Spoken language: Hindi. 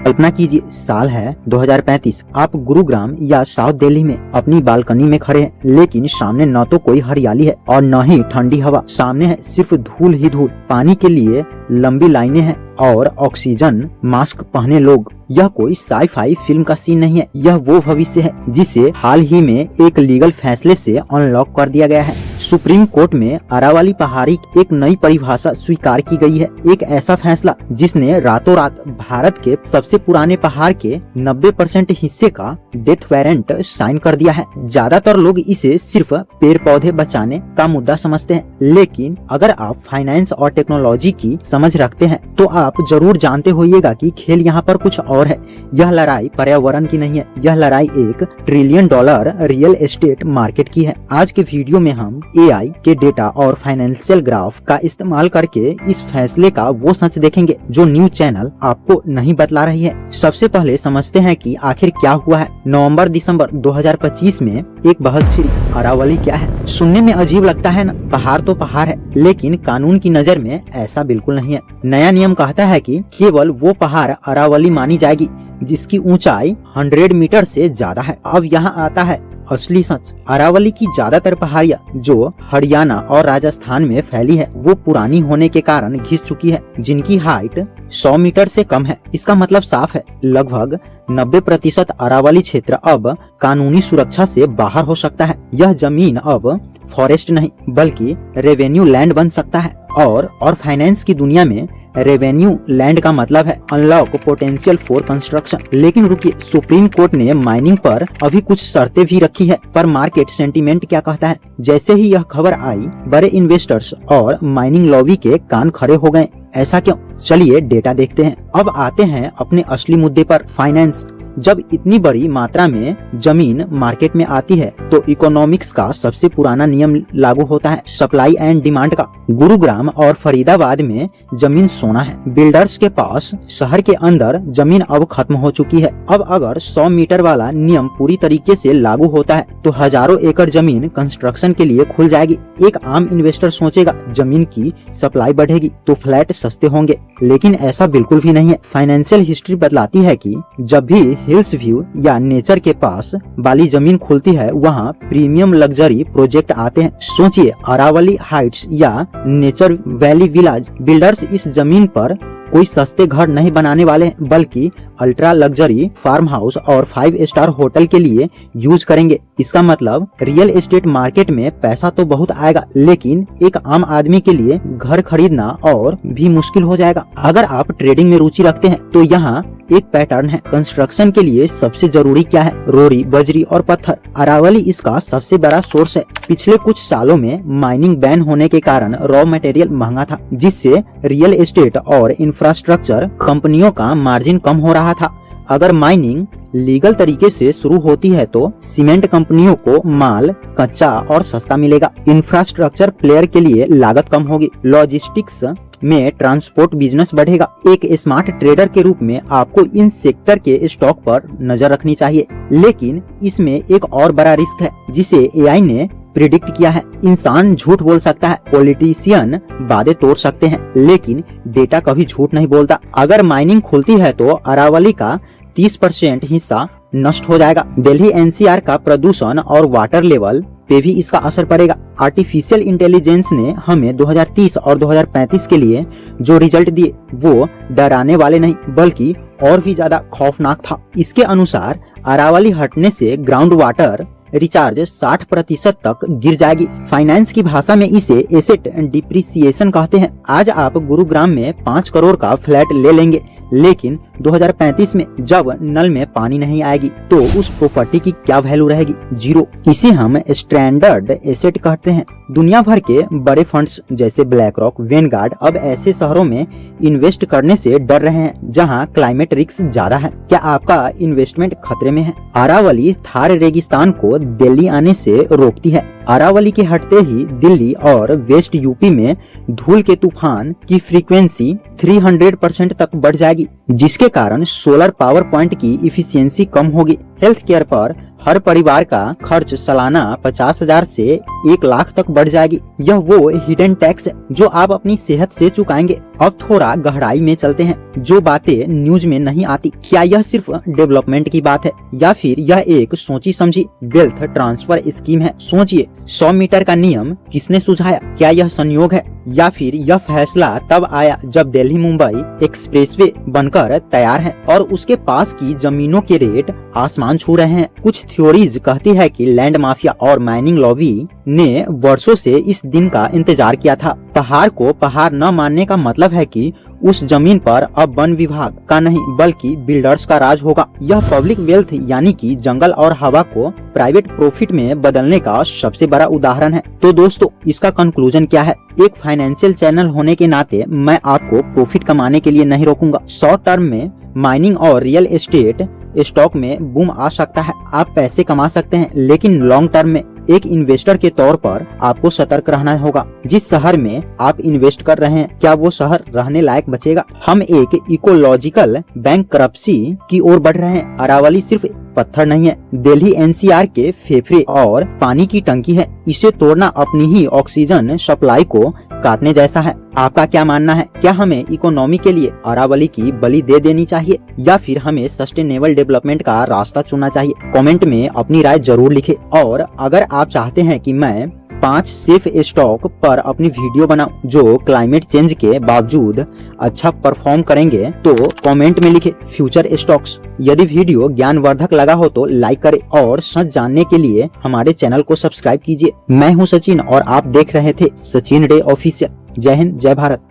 कल्पना कीजिए, साल है 2035। आप गुरुग्राम या साउथ दिल्ली में अपनी बालकनी में खड़े हैं, लेकिन सामने न तो कोई हरियाली है और न ही ठंडी हवा। सामने है सिर्फ धूल ही धूल। पानी के लिए लंबी लाइनें हैं और ऑक्सीजन मास्क पहने लोग। यह कोई साई-फाई फिल्म का सीन नहीं है, यह वो भविष्य है जिसे हाल ही में एक लीगल फैसले से अनलॉक कर दिया गया है। सुप्रीम कोर्ट में अरावली पहाड़ी की एक नई परिभाषा स्वीकार की गई है। एक ऐसा फैसला जिसने रातों रात भारत के सबसे पुराने पहाड़ के 90% हिस्से का डेथ वारंट साइन कर दिया है। ज्यादातर लोग इसे सिर्फ पेड़ पौधे बचाने का मुद्दा समझते हैं, लेकिन अगर आप फाइनेंस और टेक्नोलॉजी की समझ रखते हैं तो आप जरूर जानते होइएगा कि खेल यहाँ पर कुछ और है। यह लड़ाई पर्यावरण की नहीं है, यह लड़ाई $1 ट्रिलियन रियल एस्टेट मार्केट की है। आज के वीडियो में हम AI के डेटा और फाइनेंशियल ग्राफ का इस्तेमाल करके इस फैसले का वो सच देखेंगे जो न्यूज चैनल आपको नहीं बतला रही है। सबसे पहले समझते हैं कि आखिर क्या हुआ है। नवंबर दिसंबर 2025 में एक बहस छिड़ी, अरावली क्या है। सुनने में अजीब लगता है न, पहाड़ तो पहाड़ है, लेकिन कानून की नजर में ऐसा बिल्कुल नहीं है। नया नियम कहता है कि केवल वो पहाड़ अरावली मानी जाएगी जिसकी ऊंचाई 100 मीटर से ज्यादा है। अब यहाँ आता है असली सच। अरावली की ज्यादातर पहाड़ियाँ जो हरियाणा और राजस्थान में फैली है वो पुरानी होने के कारण घिस चुकी है, जिनकी हाइट 100 मीटर से कम है। इसका मतलब साफ है, लगभग 90% अरावली क्षेत्र अब कानूनी सुरक्षा से बाहर हो सकता है। यह जमीन अब फॉरेस्ट नहीं बल्कि रेवेन्यू लैंड बन सकता है। और फाइनेंस की दुनिया में रेवेन्यू लैंड का मतलब है अनलॉक पोटेंशियल फॉर कंस्ट्रक्शन। लेकिन रुकिए, सुप्रीम कोर्ट ने माइनिंग पर अभी कुछ शर्तें भी रखी है, पर मार्केट सेंटीमेंट क्या कहता है। जैसे ही यह खबर आई, बड़े इन्वेस्टर्स और माइनिंग लॉबी के कान खड़े हो गए। ऐसा क्यों? चलिए डेटा देखते हैं। अब आते हैं अपने असली मुद्दे पर, फाइनेंस। जब इतनी बड़ी मात्रा में जमीन मार्केट में आती है तो इकोनॉमिक्स का सबसे पुराना नियम लागू होता है, सप्लाई एंड डिमांड का। गुरुग्राम और फरीदाबाद में जमीन सोना है। बिल्डर्स के पास शहर के अंदर जमीन अब खत्म हो चुकी है। अब अगर 100 मीटर वाला नियम पूरी तरीके से लागू होता है तो हजारों एकड़ जमीन कंस्ट्रक्शन के लिए खुल जाएगी। एक आम इन्वेस्टर सोचेगा जमीन की सप्लाई बढ़ेगी तो फ्लैट सस्ते होंगे, लेकिन ऐसा बिल्कुल भी नहीं है। फाइनेंशियल हिस्ट्री बतलाती है कि जब भी हिल्स व्यू या नेचर के पास वाली जमीन खुलती है वहाँ प्रीमियम लग्जरी प्रोजेक्ट आते हैं। सोचिए, अरावली हाइट्स या नेचर वैली विलाज। बिल्डर्स इस जमीन पर कोई सस्ते घर नहीं बनाने वाले हैं, बल्कि अल्ट्रा लग्जरी फार्म हाउस और 5 स्टार होटल के लिए यूज करेंगे। इसका मतलब रियल एस्टेट मार्केट में पैसा तो बहुत आएगा, लेकिन एक आम आदमी के लिए घर खरीदना और भी मुश्किल हो जाएगा। अगर आप ट्रेडिंग में रुचि रखते हैं तो यहाँ एक पैटर्न है। कंस्ट्रक्शन के लिए सबसे जरूरी क्या है? रोड़ी, बजरी और पत्थर। अरावली इसका सबसे बड़ा सोर्स है। पिछले कुछ सालों में माइनिंग बैन होने के कारण रॉ मटेरियल महंगा था, जिससे रियल एस्टेट और इंफ्रास्ट्रक्चर कंपनियों का मार्जिन कम हो रहा था। अगर माइनिंग लीगल तरीके से शुरू होती है तो सीमेंट कंपनियों को माल कच्चा और सस्ता मिलेगा। इंफ्रास्ट्रक्चर प्लेयर के लिए लागत कम होगी। लॉजिस्टिक्स में ट्रांसपोर्ट बिजनेस बढ़ेगा। एक स्मार्ट ट्रेडर के रूप में आपको इन सेक्टर के स्टॉक पर नजर रखनी चाहिए, लेकिन इसमें एक और बड़ा रिस्क है जिसे AI ने प्रिडिक्ट किया है। इंसान झूठ बोल सकता है, पॉलिटिशियन वादे तोड़ सकते हैं, लेकिन डेटा कभी झूठ नहीं बोलता। अगर माइनिंग खुलती है तो अरावली का 30% हिस्सा नष्ट हो जाएगा। दिल्ली NCR का प्रदूषण और वाटर लेवल पे भी इसका असर पड़ेगा। आर्टिफिशियल इंटेलिजेंस ने हमें 2030 और 2035 के लिए जो रिजल्ट दिए वो डराने वाले नहीं बल्कि और भी ज्यादा खौफनाक था। इसके अनुसार अरावली हटने से ग्राउंड वाटर रिचार्ज 60% तक गिर जाएगी। फाइनेंस की भाषा में इसे एसेट डिप्रिसिएशन कहते हैं। आज आप गुरुग्राम में 5 करोड़ का फ्लैट ले लेंगे, लेकिन 2035 में जब नल में पानी नहीं आएगी तो उस प्रॉपर्टी की क्या वैल्यू रहेगी? 0। इसे हम स्टैंडर्ड एसेट कहते हैं। दुनिया भर के बड़े फंड्स जैसे ब्लैक रॉक, वेनगार्ड अब ऐसे शहरों में इन्वेस्ट करने से डर रहे हैं जहां क्लाइमेट रिस्क ज्यादा है। क्या आपका इन्वेस्टमेंट खतरे में है? अरावली थार रेगिस्तान को दिल्ली आने से रोकती है। अरावली के हटते ही दिल्ली और वेस्ट यूपी में धूल के तूफान की फ्रीक्वेंसी 300% तक बढ़ जाएगी, जिसके कारण सोलर पावर प्लांट की इफिशियंसी कम होगी। हेल्थ केयर पर हर परिवार का खर्च सालाना 50,000 से 1 लाख तक बढ़ जाएगी। यह वो हिडन टैक्स है जो आप अपनी सेहत से चुकाएंगे। अब थोड़ा गहराई में चलते हैं, जो बातें न्यूज में नहीं आती। क्या यह सिर्फ डेवलपमेंट की बात है या फिर यह एक सोची समझी वेल्थ ट्रांसफर स्कीम है? सोचिए, 100 मीटर का नियम किसने सुझाया? क्या यह संयोग है या फिर यह फैसला तब आया जब दिल्ली मुंबई एक्सप्रेसवे बनकर तैयार है और उसके पास की जमीनों के रेट आसमान छू रहे हैं? कुछ थ्योरीज कहती है कि लैंड माफिया और माइनिंग लॉबी ने वर्षों से इस दिन का इंतजार किया था। पहाड़ को पहाड़ न मानने का मतलब है कि उस जमीन पर अब वन विभाग का नहीं बल्कि बिल्डर्स का राज होगा। यह पब्लिक वेल्थ यानी कि जंगल और हवा को प्राइवेट प्रॉफिट में बदलने का सबसे बड़ा उदाहरण है। तो दोस्तों, इसका कंक्लूजन क्या है? एक फाइनेंशियल चैनल होने के नाते मैं आपको प्रॉफिट कमाने के लिए नहीं रोकूंगा। शॉर्ट टर्म में माइनिंग और रियल एस्टेट स्टॉक में बूम आ सकता है, आप पैसे कमा सकते हैं, लेकिन लॉन्ग टर्म में एक इन्वेस्टर के तौर पर आपको सतर्क रहना होगा। जिस शहर में आप इन्वेस्ट कर रहे हैं, क्या वो शहर रहने लायक बचेगा? हम एक इकोलॉजिकल बैंकरप्सी की ओर बढ़ रहे हैं। अरावली सिर्फ पत्थर नहीं है, दिल्ली एनसीआर के फेफड़े और पानी की टंकी है। इसे तोड़ना अपनी ही ऑक्सीजन सप्लाई को काटने जैसा है। आपका क्या मानना है? क्या हमें इकोनॉमी के लिए अरावली की बलि दे देनी चाहिए या फिर हमें सस्टेनेबल डेवलपमेंट का रास्ता चुनना चाहिए? कमेंट में अपनी राय जरूर लिखें। और अगर आप चाहते हैं कि मैं 5 सेफ स्टॉक पर अपनी वीडियो बनाऊं जो क्लाइमेट चेंज के बावजूद अच्छा परफॉर्म करेंगे, तो कमेंट में लिखें फ्यूचर स्टॉक्स। यदि वीडियो ज्ञानवर्धक लगा हो तो लाइक करें और सच जानने के लिए हमारे चैनल को सब्सक्राइब कीजिए। मैं हूं सचिन और आप देख रहे थे सचिन डे ऑफिशियल। जय हिंद, जय भारत।